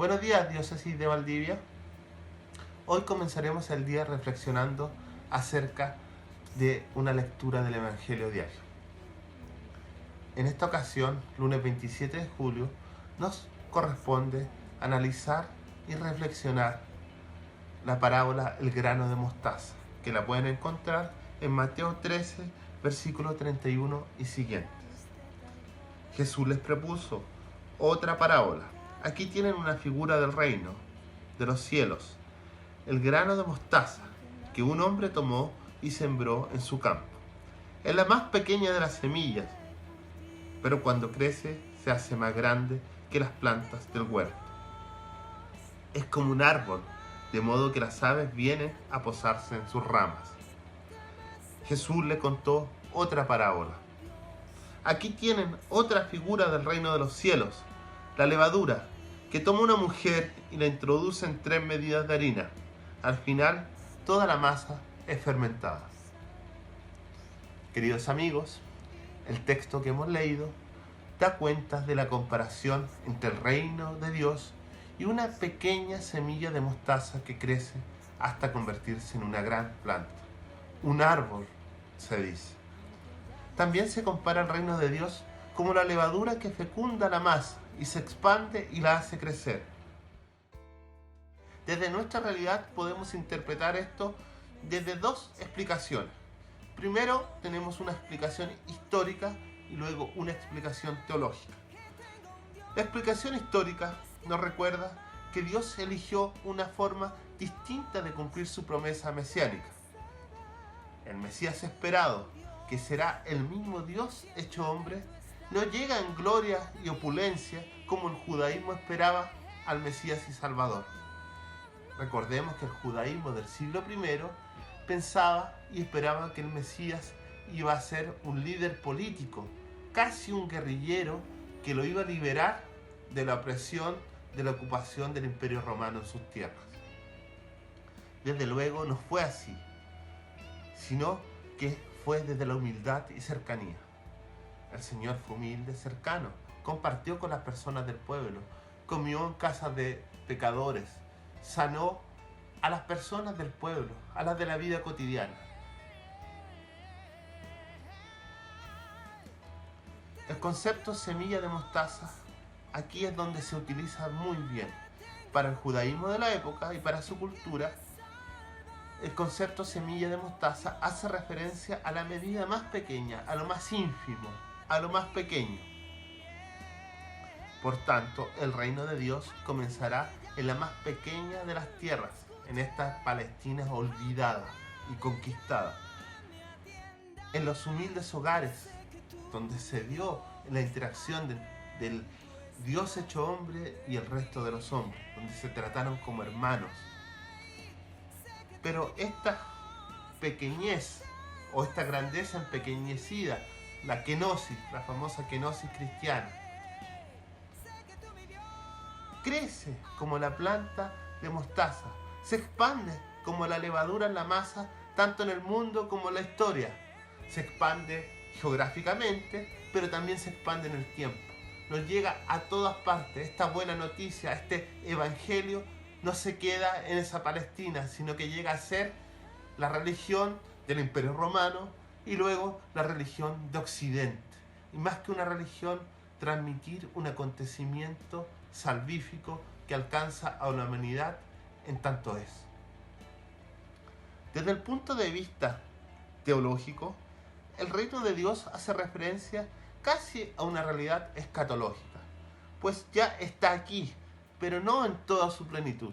Buenos días, diócesis de Valdivia. Hoy comenzaremos el día reflexionando acerca de una lectura del Evangelio diario. En esta ocasión, lunes 27 de julio, nos corresponde analizar y reflexionar la parábola El grano de mostaza, que la pueden encontrar en Mateo 13, versículo 31 y siguientes. Jesús les propuso otra parábola. Aquí tienen una figura del reino, de los cielos, el grano de mostaza que un hombre tomó y sembró en su campo. Es la más pequeña de las semillas, pero cuando crece se hace más grande que las plantas del huerto. Es como un árbol, de modo que las aves vienen a posarse en sus ramas. Jesús le contó otra parábola. Aquí tienen otra figura del reino de los cielos, la levadura, que toma una mujer y la introduce en 3 medidas de harina. Al final, toda la masa es fermentada. Queridos amigos, el texto que hemos leído da cuenta de la comparación entre el reino de Dios y una pequeña semilla de mostaza que crece hasta convertirse en una gran planta. Un árbol, se dice. También se compara el reino de Dios como la levadura que fecunda la masa y se expande y la hace crecer. Desde nuestra realidad podemos interpretar esto desde 2 explicaciones. Primero tenemos una explicación histórica y luego una explicación teológica. La explicación histórica nos recuerda que Dios eligió una forma distinta de cumplir su promesa mesiánica. El Mesías esperado, que será el mismo Dios hecho hombre, no llega en gloria y opulencia como el judaísmo esperaba al Mesías y Salvador. Recordemos que el judaísmo del siglo I pensaba y esperaba que el Mesías iba a ser un líder político, casi un guerrillero que lo iba a liberar de la opresión, de la ocupación del Imperio Romano en sus tierras. Desde luego no fue así, sino que fue desde la humildad y cercanía. El Señor fue humilde, cercano, compartió con las personas del pueblo, comió en casas de pecadores, sanó a las personas del pueblo, a las de la vida cotidiana. El concepto semilla de mostaza aquí es donde se utiliza muy bien. Para el judaísmo de la época y para su cultura, el concepto semilla de mostaza hace referencia a la medida más pequeña, a lo más ínfimo, a lo más pequeño. Por tanto, el reino de Dios comenzará en la más pequeña de las tierras, en esta Palestina olvidada y conquistada. En los humildes hogares, donde se dio la interacción del Dios hecho hombre y el resto de los hombres, donde se trataron como hermanos. Pero esta pequeñez o esta grandeza empequeñecida, la kenosis, la famosa kenosis cristiana, crece como la planta de mostaza, se expande como la levadura en la masa, tanto en el mundo como en la historia. Se expande geográficamente, pero también se expande en el tiempo. Nos llega a todas partes. Esta buena noticia, este evangelio, no se queda en esa Palestina, sino que llega a ser la religión del Imperio Romano y luego la religión de Occidente. Y más que una religión, transmitir un acontecimiento salvífico que alcanza a la humanidad en tanto es. Desde el punto de vista teológico, el reino de Dios hace referencia casi a una realidad escatológica, pues ya está aquí, pero no en toda su plenitud.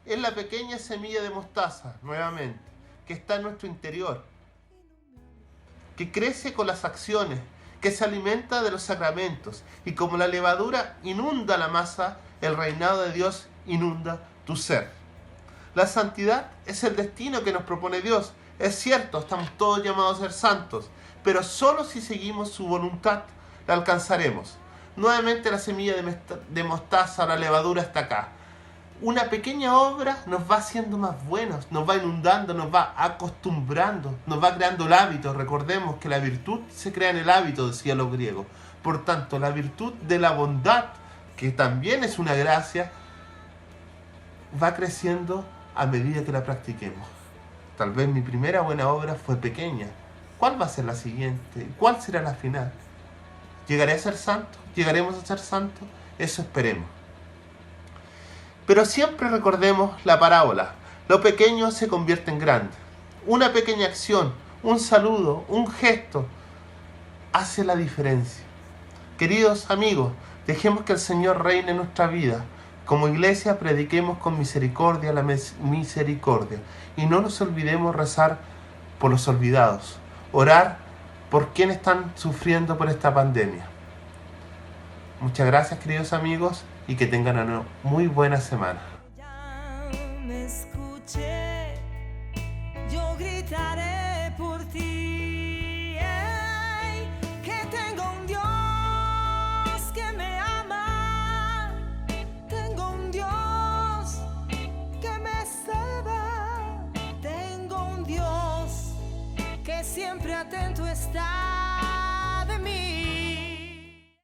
Es la pequeña semilla de mostaza, nuevamente, que está en nuestro interior, que crece con las acciones, que se alimenta de los sacramentos, y como la levadura inunda la masa, el reinado de Dios inunda tu ser. La santidad es el destino que nos propone Dios. Es cierto, estamos todos llamados a ser santos, pero solo si seguimos su voluntad la alcanzaremos. Nuevamente la semilla de mostaza, la levadura está acá. Una pequeña obra nos va haciendo más buenos, nos va inundando, nos va acostumbrando, nos va creando el hábito. Recordemos que la virtud se crea en el hábito, decían los griegos. Por tanto, la virtud de la bondad, que también es una gracia, va creciendo a medida que la practiquemos. Tal vez mi primera buena obra fue pequeña. ¿Cuál va a ser la siguiente? ¿Cuál será la final? ¿Llegaré a ser santo? ¿Llegaremos a ser santos? Eso esperemos. Pero siempre recordemos la parábola. Lo pequeño se convierte en grande. Una pequeña acción, un saludo, un gesto, hace la diferencia. Queridos amigos, dejemos que el Señor reine en nuestra vida. Como iglesia prediquemos con misericordia la misericordia. Y no nos olvidemos rezar por los olvidados. Orar por quienes están sufriendo por esta pandemia. Muchas gracias, queridos amigos, y que tengan una muy buena semana. Ya me escuché, yo gritaré por ti, que tengo un Dios que me ama, tengo un Dios que me salva, tengo un Dios que siempre atento está.